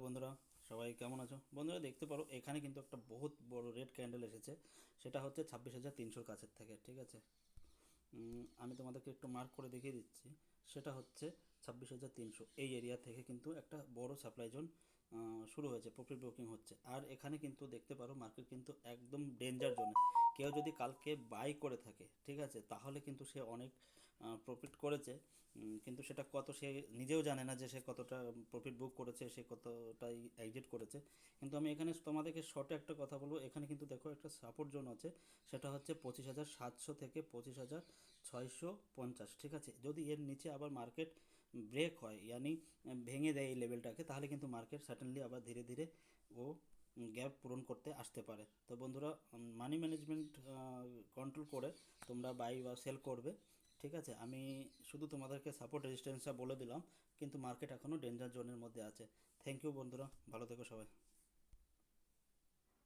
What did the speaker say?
বন্ধুরা, সবাই কেমন আছো? বন্ধুরা দেখতে পারো এখানে কিন্তু একটা বহুত বড় রেড ক্যান্ডেল এসেছে। সেটা হচ্ছে 26,300 কাছের থেকে, ঠিক আছে। আমি তোমাদেরকে একটু মার্ক করে দেখিয়ে দিচ্ছি। সেটা হচ্ছে 26,300 এই এরিয়া থেকে কিন্তু একটা বড় সাপ্লাই জোন শুরু হয়েছে, প্রফিট বুকিং হচ্ছে। আর এখানে কিন্তু দেখতে পারো মার্কেট কিন্তু একদম ডেঞ্জার জোনে। কেউ যদি কালকে বাই করে থাকে, ঠিক আছে, তাহলে কিন্তু সে অনেক প্রফিট করেছে। কিন্তু সেটা কত সে নিজেও জানে না যে সে কতটা প্রফিট বুক করেছে, সে কতটাই এক্সিট করেছে। কিন্তু আমি এখানে তোমাদেরকে শর্টে একটা কথা বলবো, এখানে কিন্তু দেখো একটা সাপোর্ট জোন আছে। সেটা হচ্ছে 25,700 থেকে 25,650, ঠিক আছে। যদি এর নিচে আবার মার্কেট ব্রেক হয়, ইয়ানি ভেঙে দেয় এই লেভেলটাকে, তাহলে কিন্তু মার্কেট সার্টেনলি আবার ধীরে ধীরে ও গ্যাপ পূরণ করতে আসতে পারে। তো বন্ধুরা, মানি ম্যানেজমেন্ট কন্ট্রোল করে তোমরা বাই বা সেল করবে, ঠিক আছে। আমি শুধু তোমাদেরকে সাপোর্ট রেজিস্ট্যান্সটা বলে দিলাম, কিন্তু মার্কেট এখনও ডেঞ্জার জোনের মধ্যে আছে। থ্যাংক ইউ বন্ধুরা, ভালো থেকো সবাই।